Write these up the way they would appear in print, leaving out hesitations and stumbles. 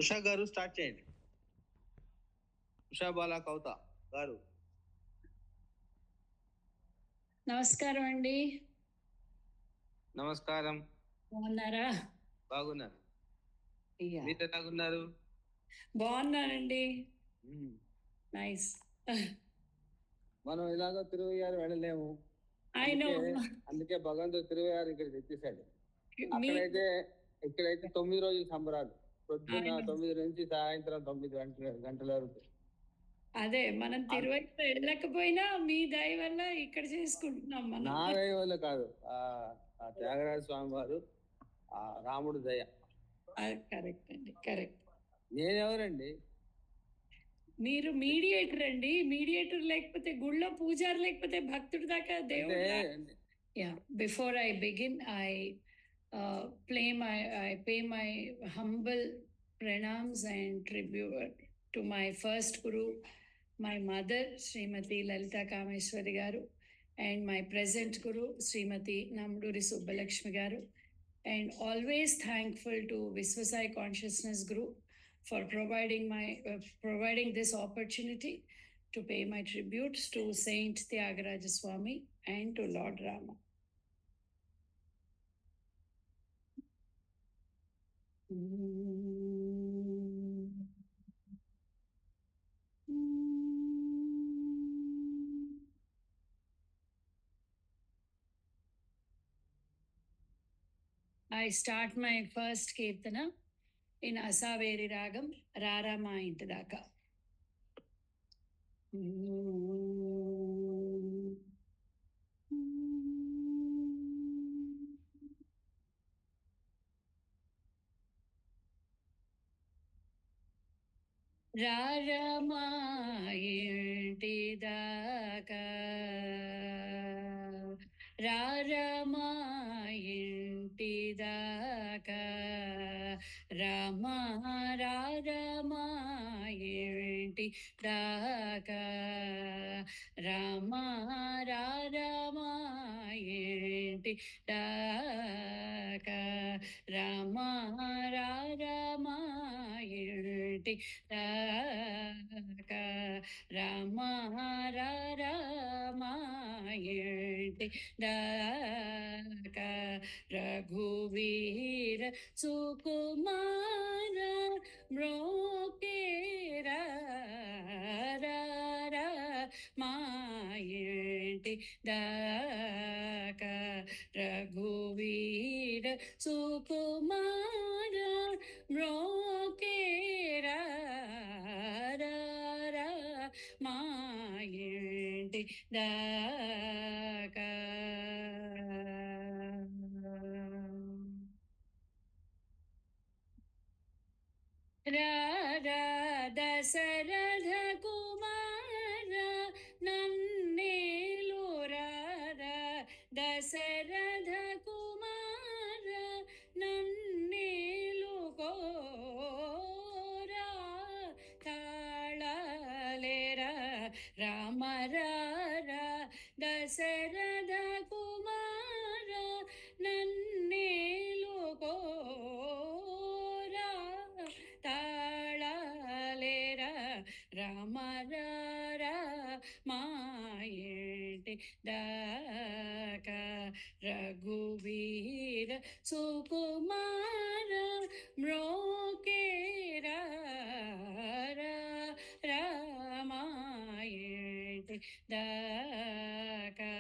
ఉషా గారు స్టార్ట్ చేయండి. ఉషా బాలా కౌత గారు. నమస్కారం అండి. నమస్కారం. బాగున్నారా? బాగున్నారు. యా, మీరు ఎలాగున్నారు? బాగున్నానండి. నైస్. మనం ఇలాగో తిరువయ్యారు వెళ్ళలేము. I know. అందుకే భగవంతుడు తిరువయ్యారు ఇక్కడ తెచ్చేసాడు. మీ ఇక్కడైతే 9 రోజులు సంబరాలు. పొద్దున్న I know. 9 నుంచి సాయంత్రం 9 గంటల వరకు. అదే మనం తిరువైపు వెళ్ళకపోయినా మీ దయ వల్ల ఇక్కడ చేసుకుంటున్నాం మనం. నా దయ వల్ల కాదు, ఆ త్యాగరాజ స్వామి వారు, ఆ రాముడు దయ. కరెక్ట్ అండి, కరెక్ట్. నేనెవరండి? మీరు మీడియేటర్ అండి. మీడియేటర్ లేకపోతే గుళ్ళో పూజారి లేకపోతే భక్తుడి దాకా దేవుడు. Yeah, before I begin I pay my humble pranams and tribute to my first guru, my mother Srimati Lalita Kameshwari garu, and my present guru Srimati Namduri Subbalakshmi garu, and always thankful to Viswasai Consciousness Group for providing this opportunity to pay my tributes to Saint Tyagaraja Swami and to Lord Rama. I start my first Kirtana in Asaveri Ragam, Rarama Intadaka. Rarama Intidaka, Rarama Intidaka, Rama Rarama Intidaka, Rama Rarama Intidaka, Rama Rarama Intidaka, Rama Rarama Intidaka, Raghuveer Sukumara Mrokera Rama Intidaka, Raghuveer Sukumara Mrokera Rama Intidaka. Rara Dasaratha Kumara Nannelu Rara Dasaratha Kumara Nannelu Kora Talalera Rama Rara Dasaratha Kumara Nannelu Kora Talalera Rama Rama Intidaka, Raghuveer Sukumara Mrokera Rama Intidaka.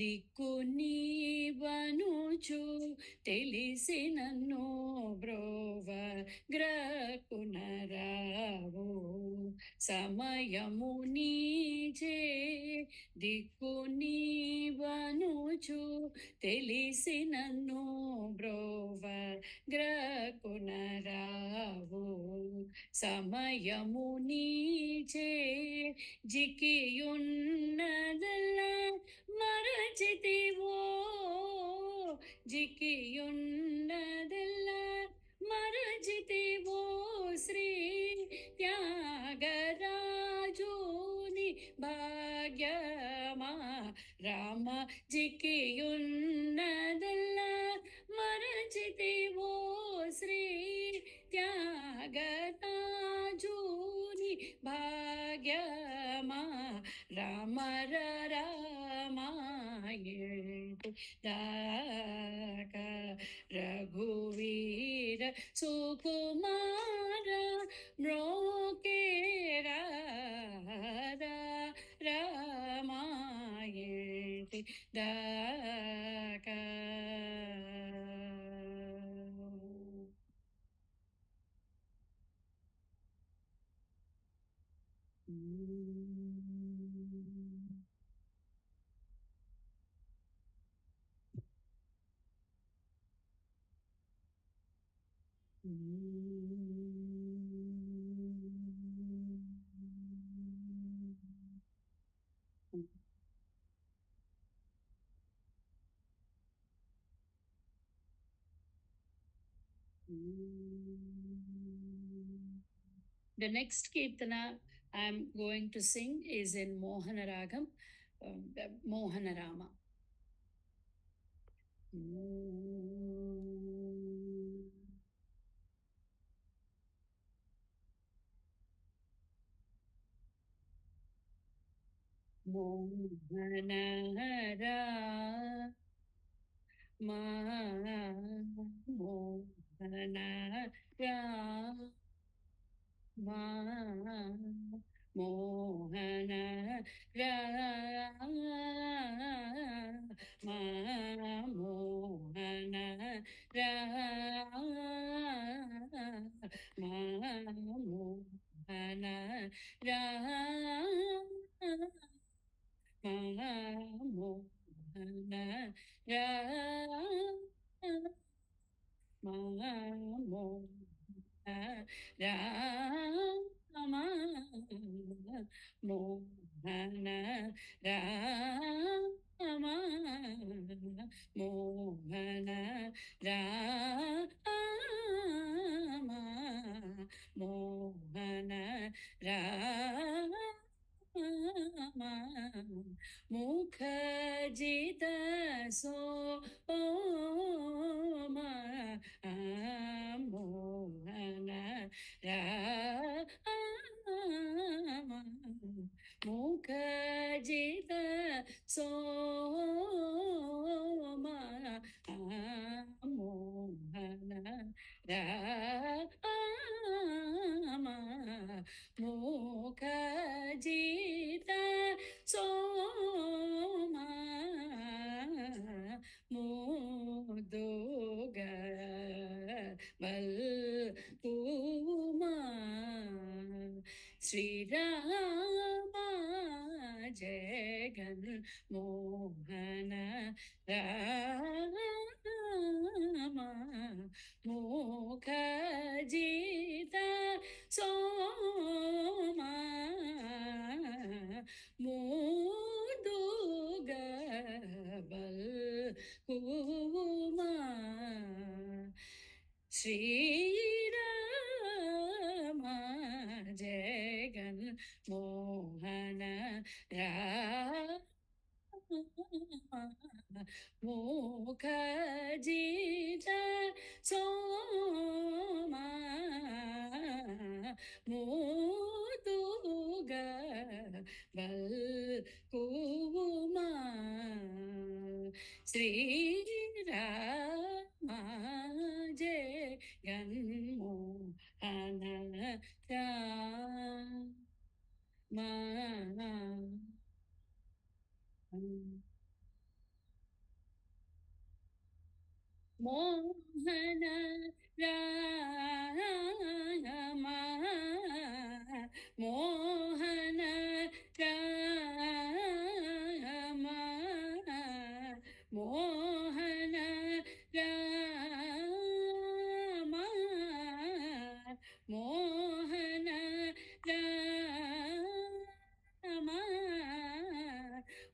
దిక్కు నీవనుచు తెలిసి నన్ను బ్రోవ గ్రకునరావు సమయము నీచే దిక్కు నీవనుచు తెలిసి నన్ను బ్రోవ గ్రకునరావు సమయము నీచే జికియున్నదల్లా మరచితివో జికియున్నదల్లా మరచితివో శ్రీ త్యాగరాజుని భాగ్యమా రామ జికియున్నదెల్ల మరచితివో శ్రీ త్యాగరాజుని భాగ్యమా రామ రామాయణ దాక రఘువీర సుకుమార మ్రోకేరా రామాయణ దాక The next Kirtana I'm going to sing is in Mohana Ragam, Mohana Rama. Mohana Rama, Mohana Rama, Mohana Rama, Mohana Rama, Mohana Rama, Mohana Rama, Rama, Mohana Rama, Mohana Rama, Mohana Rama, Mukhajita Soma Mohana Rama, Mukhajita Soma Mohana Rama, Mukhajita Soma Muduga Balpuma Sri Rama Jagan Mohana Rama, Mukhajita Soma Muduga Balpuma Sri Rama Jagan Mohana Rama, Mukhajita Soma Muduga Balpuma Sri Rama Jagan Mohana Rama, Mohana Rama, Mohana Rama, Mohana Rama, Mohana Rama,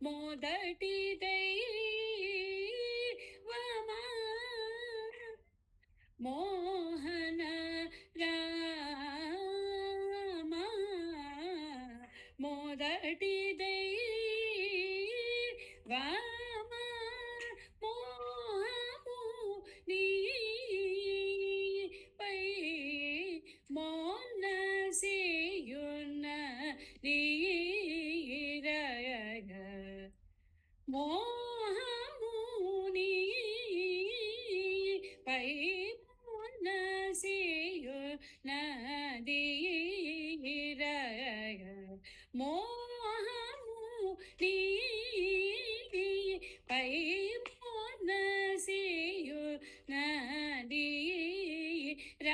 Modati Deivama Mohana Rama, Modati Deivama మోహముని పై మనసియు నదీర మోహముని పై మనసియు నదీర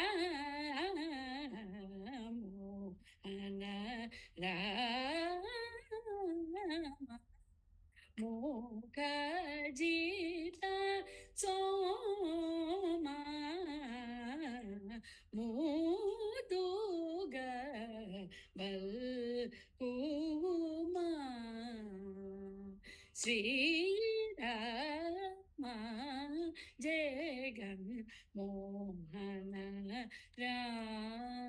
అన రామ ముఖజిత సోమా ముదుగ బల్కుమా శ్రీరామ జగన్ మోహన రామ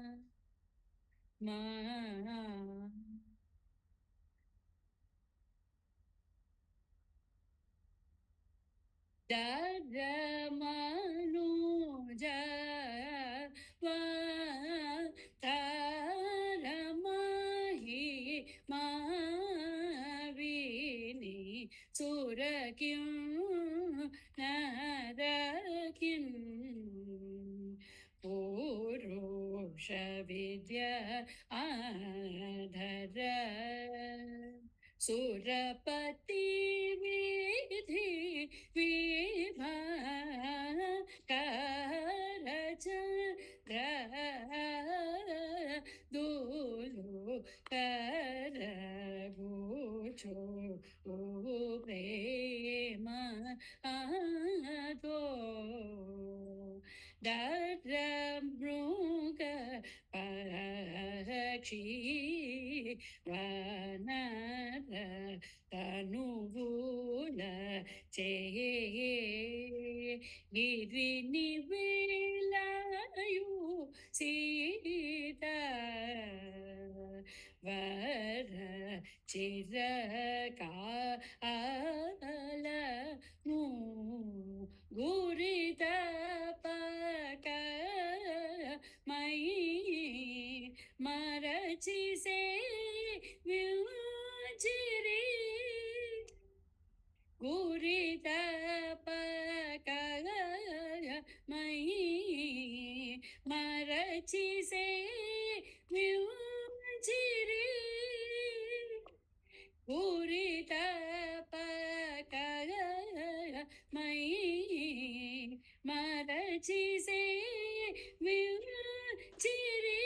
మనుజ తారమహి మావిని సురకిం నరకిం పురుష విద్య ఆధర సురపతి విధి విభాకరచంద్ర దూలు కరగుచో ప్రేమ ఆదో దర మృగ పక్షి వనర తనువుల గిరిని వేళయు సీత వర చిరకాల గురిత పక my మరచి సే విచిరి గురిత పక మై మరచి సే విచిరి గురిత పక మై మరచి సే విచిరి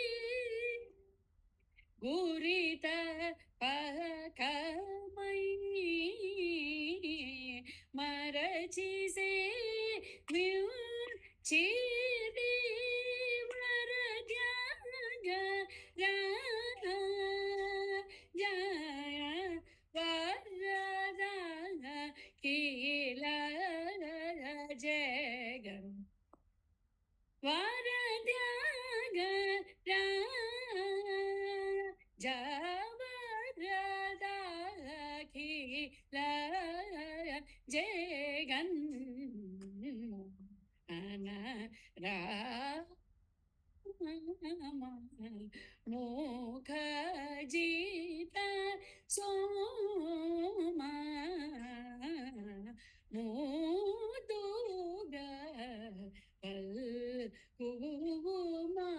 గురిత పకమై మరచి సే విచిరి వరద్యాగ జయ వరద కీల జగన్ వరద్యాగ జవరదాఖిల జగన్ అనరా ముఖజిత సోమా ముదుగ పల్కుమా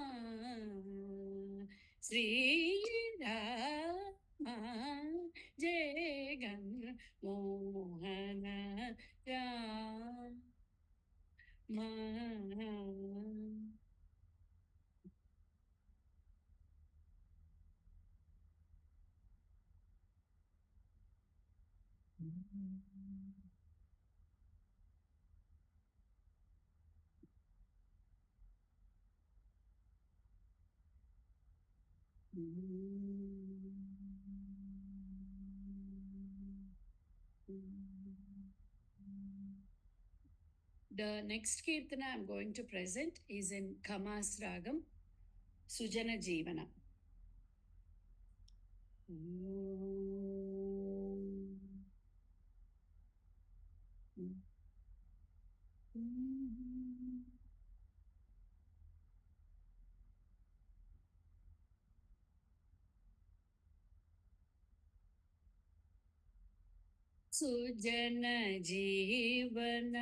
శ్రీరామ జగన్ మోహన Rama The next Kirtana I'm going to present is in Kamas Ragam, Sujana Jeevana. सुजन जीवन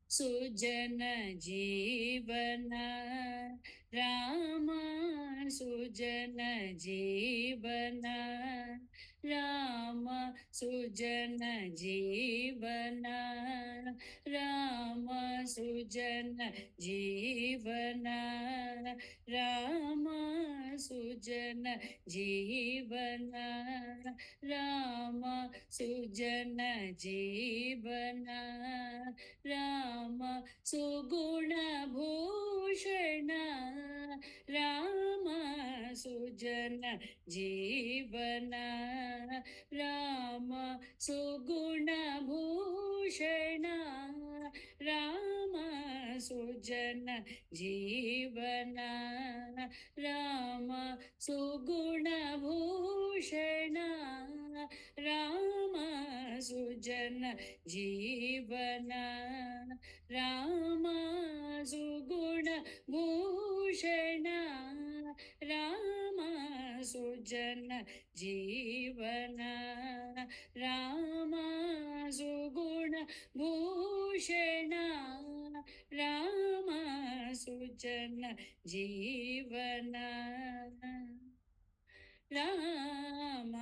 सुजन जीवन राम सुजन जीवन राम सुजन जीवन राम सुजन जीवन राम सुजन जीवन राम सुजन जीवन राम सुगुण भूषण राम सुजन जीवन राम सुगुण भूषण राम सुजन जीवन राम सुगुण भूषण राम सुजन जीवन राम सुगुण भूषण राम सुजन जीवन राम सुगुण भूषण राम सुजन जीवन राम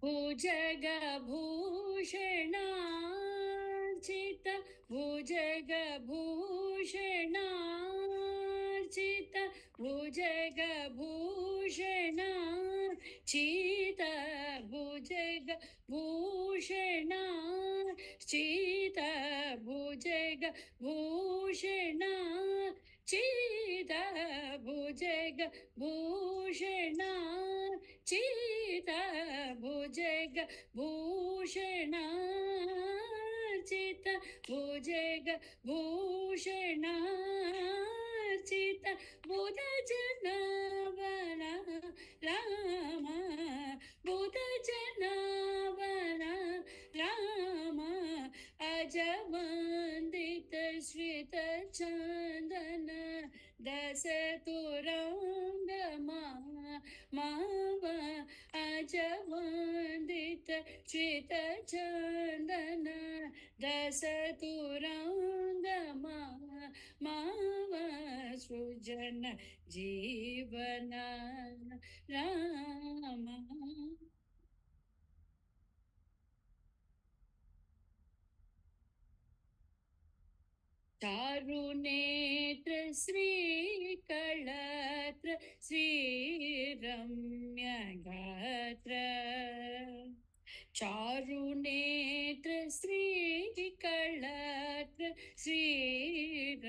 भुजगभूषणार्चित भुजगभूषणार्चित भुजगभूषणार्चित भुजगभूषणार्चित भुजगभूषणार्चित भुजगभूषणार्चित भुजगभूषणार्चित भुजगभूषणार्चित बुधजनावन राम बुधजनावन राम अजवन्दित श्रितचन्दन दशतुरङ्गमा माव अजवन्दित श्रितचन्दन दशतुरङ्गमा माव सृजन जीवन राम चारुनेत्र श्रीकळत्र श्रीरम्यगात्र चारुनेत्र श्रीकळत्र श्रीरम्यगात्र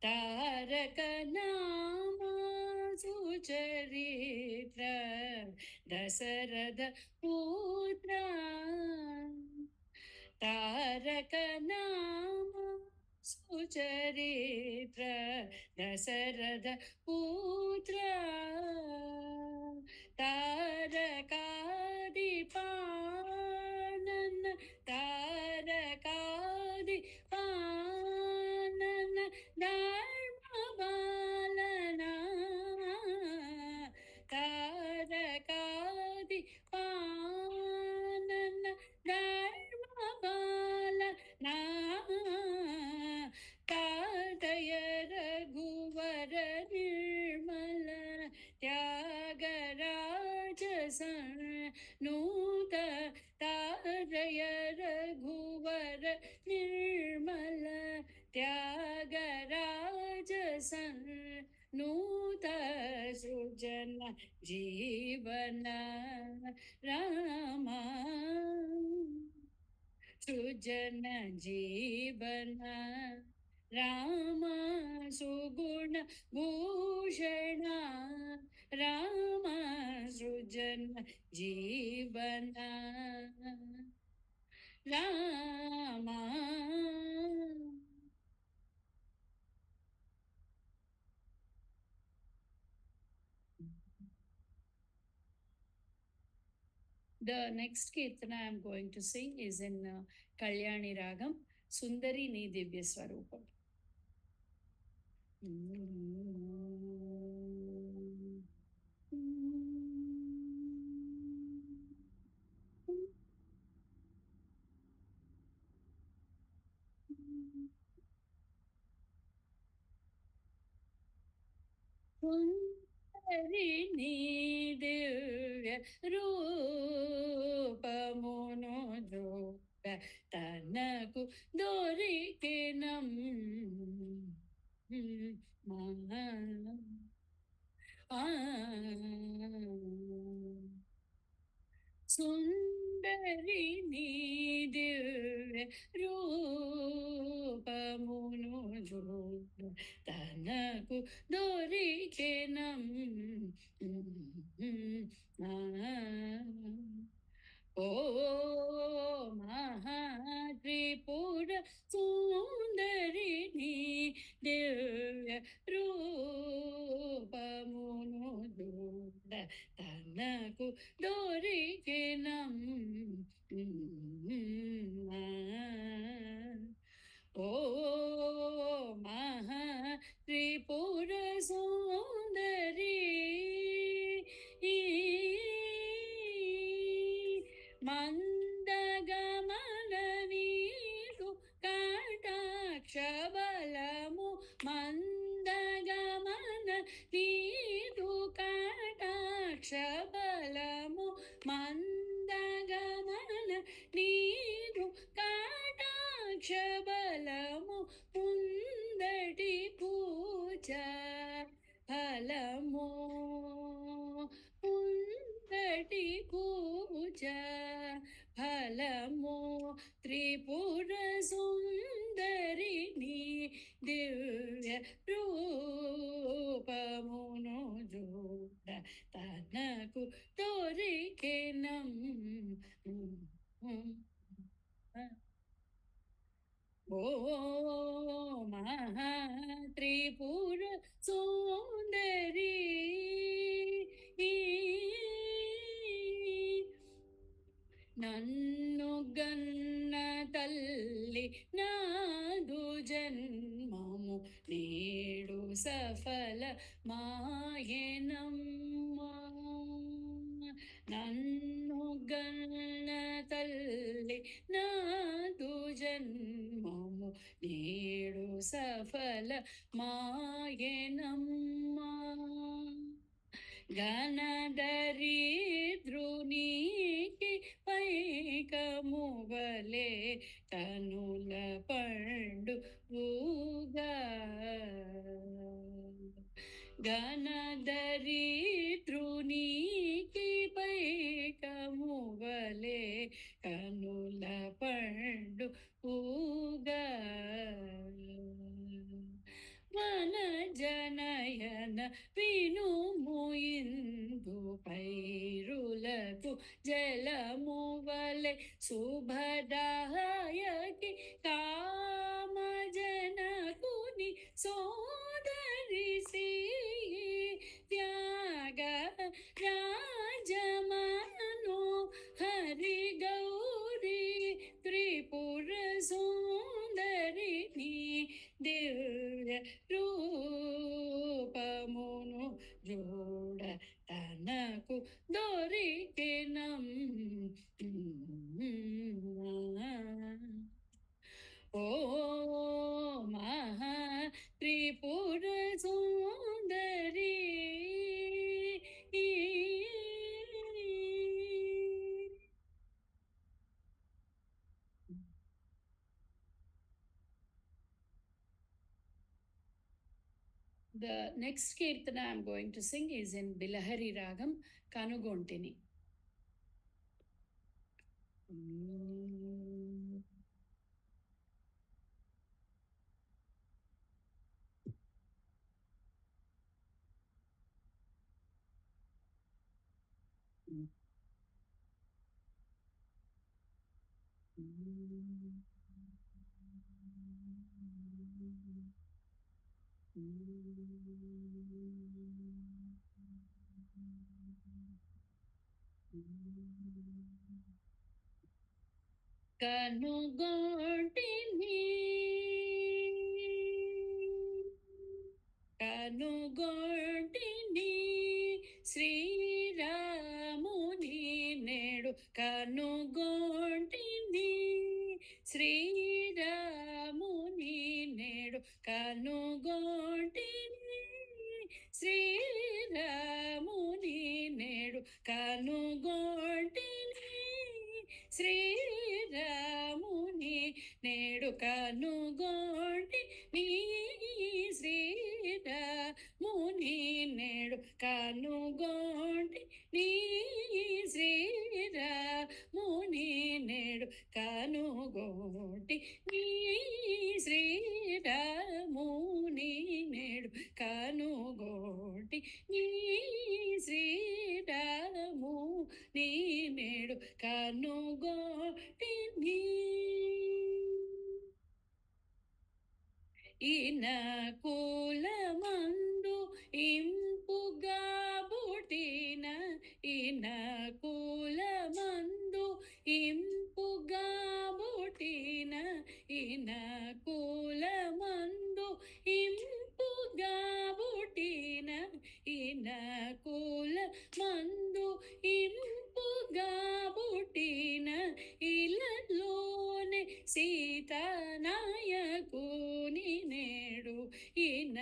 तारक नाम सुचरित्र दशरथ पुत्र तारक नाम सुचरित्र दशरथ पुत्र तारकादिपानन तारकादिपानन धर्मपालना तारकादिपानन धर्मपालना तातय रघुवर निर्मल त्यागराज नूत तारय रघुवर निर्मल त्यागराज नूत सृजन जीवन राम सृजन जीवन राम सुगुण भूषण राम सृजन जीवन Ram The next Kirtana I am going to sing is in Kalyani Ragam. సుందరి నీ దివ్య స్వరూపం. సుందరి నీ దివ్య రూపమును చూడ తనకు దొరికినం సుందరి నీ దివ్య రూపమును చూడ తనకు దొరికినం ఓ మహాత్రిపుర సుందరి నీ దివ్య రూపమును చూడ తనకు దొరికినం ఓ మహాత్రిపుర సుందరి మందగమన నీదు కటాక్ష బలము మందగమన నీదు కటాక్ష బలము మందగమన నీదు కటాక్ష బలము ముందటి పూజ ఫలము ముందటి పూజ ఫలము త్రిపుర సుందరి నీ దివ్య రూపమును చూడ తనకు దొరికినం ఓ మహాత్రిపుర సుందరి నన్ను గన్న తల్లి నాదు జన్మము నేడు సఫల మాయనమ్మా నన్ను గన్న తల్లి నాదు జన్మము నేడు సఫల మాయనమ్మా గణదరిద్రునికి పైకమువలే కనుల పండు ఊగా గణదరిద్రునికి పైకమువలే కనుల పండు ఊగా మన జనయన వినుము ఇందు పైరులకు జలము వలె శుభదాయకి కామజనకుని సోదరి త్యాగ రాజమను హరి గౌరీ త్రిపుర సుందరి నీ దివ్య రూపమును చూడ తనకు దొరికినం ఓ మహా Tripura Sundari The next Kirtana I'm going to sing is in Bilahari Ragam, Kanugontini. కనుగొంటిని కనుగొంటిని శ్రీరాముని నేడు కనుగొంటిని శ్రీరాముని నేడు కనుగొంటి నీ శ్రీరాముని నేడు కనుగొంటి నీ శ్రీరాముని నేడు కనుగొంటి నీ శ్రీరాముని నేడు కనుగొంటి నీ శ్రీరాముని నేడు కనుగొంటి నీ ఈన కులమందు ఇంపుగా బుటిన ఈన కులమందు ఇంపుగా బుటిన ఈన కులమందు ఇంపుగా బుటిన ఈన కులమందు ఇంపుగా బుటిన ఇలలోనే సీతానాయకుని నేడు ఈన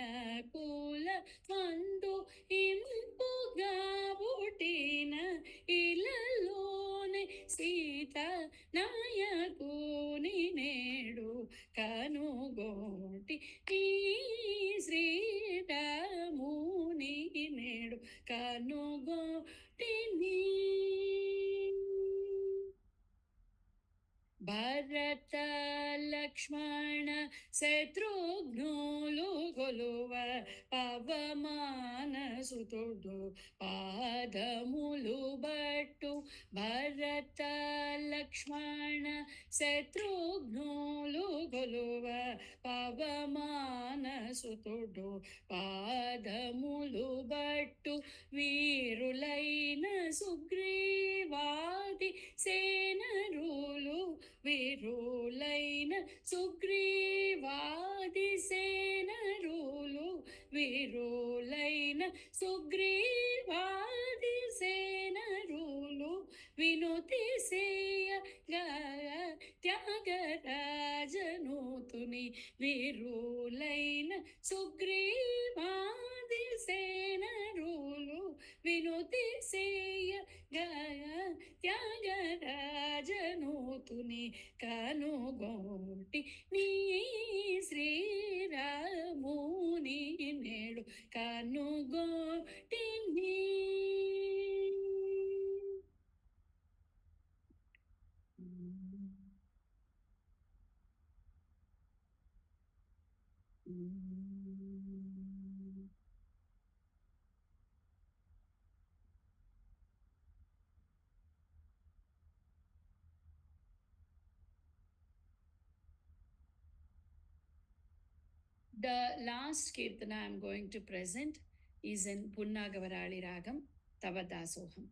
కులమందు ఇంపుగా బుటిన ఇలలోనే సీతానాయకుని నేడు కనుగొంటి ఈ శ్రీరాముని నేడు కనుగొంటి నీ భరత లక్ష్మణ శత్రుఘ్నులు గొలువ పవమాన సుతుడు పాదములు బట్టు భరత లక్ష్మణ శత్రుఘ్నులు గొలువ పవమాన సుతుడు పాదములు బట్టు వీరులైన సుగ్రీవాది సేనరులు వీరులైన సుగ్రీవాది సేనరులు వీరులైన సుగ్రీవాది సేనరులు వినుతి సేయగా త్యాగరాజనూతుని వీరులైన సుగ్రీవాది సేనరులు వినుతి సేయగా త్యాగరాజనూతుని కనుగొంటి నీ శ్రీరాముని నేడు కనుగొంటి నీ The last Kirtana I am going to present is in Punnagavarali Ragam, Tavadasoham.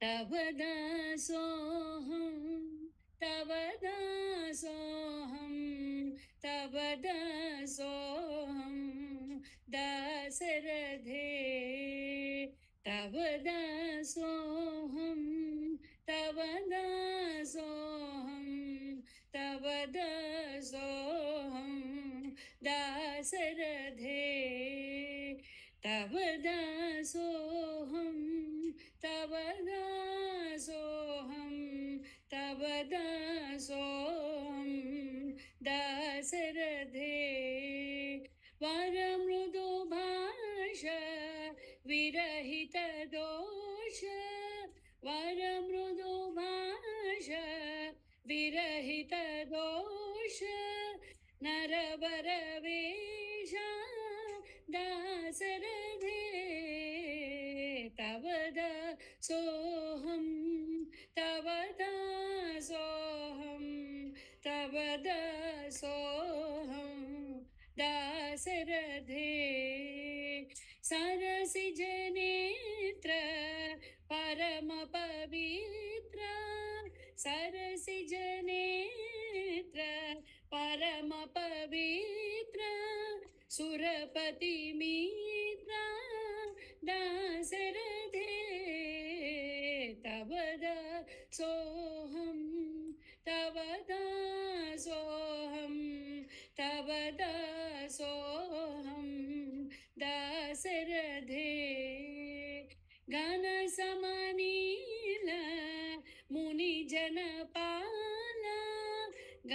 Tavadasoham, Tavadasoham, Tavadasoham, Dasarathe, Tavadasoham, Tavadasoham, Tavadasoham, Dasarathe, Tavadasoham, Tavadasoham, Tavadasoham, Dasarathe, Varamrudu bhasha, Virahita dosha, Varamrudu bhasha, Virahita dosha, Naravaravesha, Dasarathe, Tavadasoham, Tavadasoham, Tavadasoham, Dasarathe. दासरथे सरसिज नेत्र परम पवित्र सरसिज नेत्र परम पवित्र सुरपति मित्र दासरथे तव दासोऽहं तव दासोऽहं तव दासोऽहं दासरथे घनसमनील मुनिजनपाल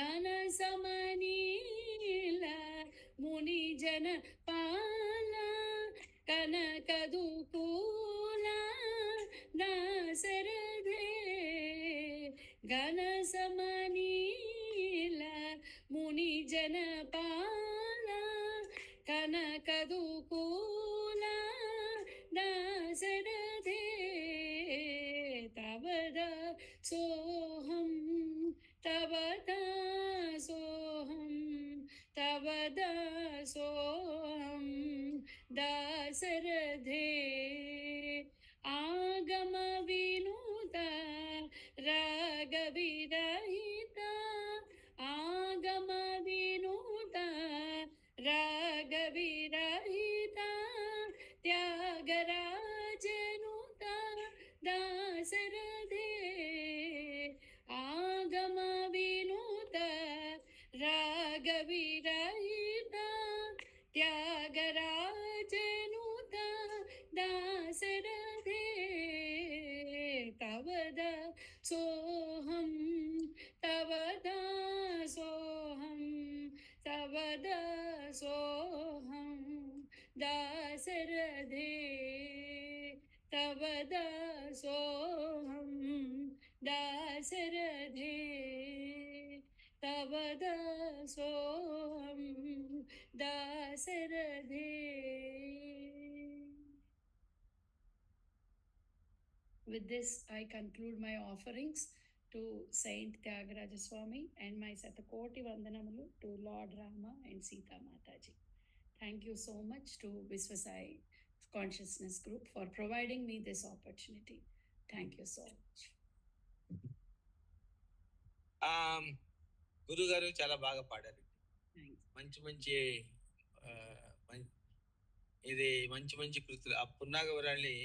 घनसमनील मुनिजनपाल कनकदुकूल दासरथे घनसमनील मुनिजनपाल कनकदुकूल दासरथे तव दासोऽहं तव दासोऽहं तव दासोऽहं दासरथे आगम विनुत रागविरहित आगम विनुत रागविरहित त्यागराजनुत दासरथे आगम विनुत रागविरहित त्यागराजनुत दासरथे तव दासोऽहं तव दासोऽहं तव दासोऽहं दासरथे तव दासोऽहं दासरथे तव दासोऽहं दासरथे. With this, I conclude my offerings to Saint Tyagaraja Swami and my Satakoti Vandanamulu to Lord Rama and Sita Mataji. Thank you so much to Viswasai Consciousness Group for providing me this opportunity. Thank you so much. గురువు గారు చాలా బాగా పాడారు. Thanks. మంచి మంచి ఇది మంచి మంచి కృతులు. ఆ పున్నాగవరాళి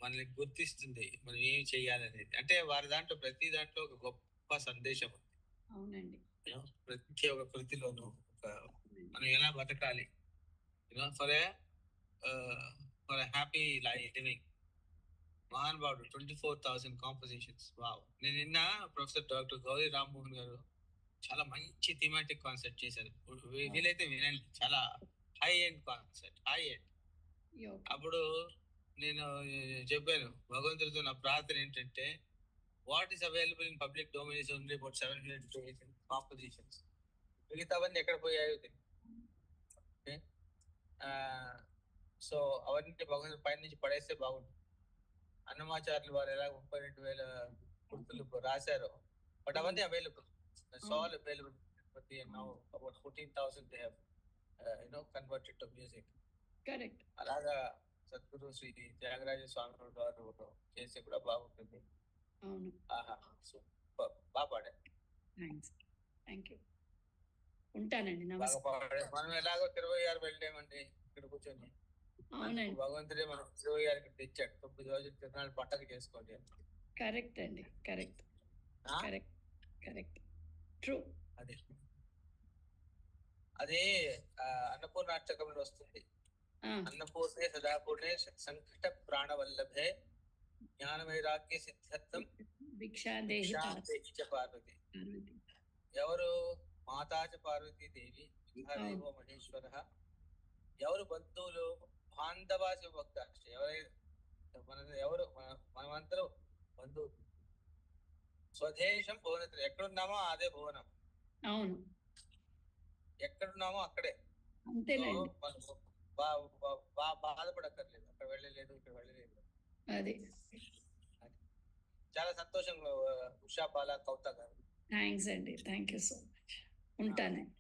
మనల్ని గుర్తిస్తుంది మనం ఏం చెయ్యాలనేది. అంటే వారి దాంట్లో ప్రతి దాంట్లో ఒక గొప్ప సందేశం ఉంది. అవునండి. ప్రతి ఒక్క కృతిలోనూ మనం ఎలా బతకాలి, ఫర్ హ్యాపీ లివింగ్. మహానుభావుడు 24,000 కాంపోజిషన్స్. వావ్. నేను నిన్న ప్రొఫెసర్ డాక్టర్ గౌరీ రామ్మోహన్ గారు చాలా మంచి థీమాటిక్ కాన్సెప్ట్ చేశారు. వీలైతే వినండి. చాలా high end concept, high end. అప్పుడు నేను చెప్పాను, భగవంతుడితో నా ప్రార్థన ఏంటంటే, what is available in public domain is only about 700 compositions. మిగతావన్నీ ఎక్కడ పోయాయో ఓకే. సో అవన్నీ భగవంతుడి పైన నుంచి పడేస్తే బాగుంటుంది. అన్నమాచార్యులు వారు ఎలా 32,000 కృతులు రాశారో, బట్ అవన్నీ available. That's all available. But they are now about 14,000 they have converted to music. Correct. అలాగా సద్గురు శ్రీ త్యాగరాజ స్వామి గారు చేస్తే కూడా బాగుంటుంది. అవును. ఆహా, సూపర్. బాగా పాడారు. థ్యాంక్స్. Thank you. ఉంటానండి. బాగా నమస్తే. పాడారు. మనం ఎలాగో 26 వెళ్ళామండి ఇక్కడ కూర్చొని. అవునండి. భగవంతుడే మనకు 26 తెచ్చాడు. 9 రోజులు తిరునాళ్ళు పండగ చేసుకోండి. కరెక్ట్ అండి. కరెక్ట్. కరెక్ట్. కరెక్ట్. ట్రూ. అదే అన్నపూర్ణాష్టకంలో వస్తుంది. అన్నపూర్ణే సదాపూర్ణే సంకట ప్రాణవల్లభే జ్ఞాన వైరాగ్య సిద్ధార్థం భిక్షాదేహి పార్వతి. ఎవరు మాతాచ పార్వతీ దేవి, దేవో మహేశ్వర. ఎవరు బంధువులు, బాంధవాసి భక్త. ఎవరు మనమందరం బంధువులు. స్వదేశం భువనత్ర. ఎక్కడున్నామో అదే భువనం. అవును. ఎక్కడున్నామో అక్కడే. అంతేనండి. బాధపడక్కర్లేదు. అక్కడ వెళ్ళలేదు, ఇక్కడ వెళ్ళలేదు. అదే. చాలా సంతోషంగా ఉషా బాల కౌతా గారు. థ్యాంక్స్ అండి. Thank you so much. ఉంటానండి.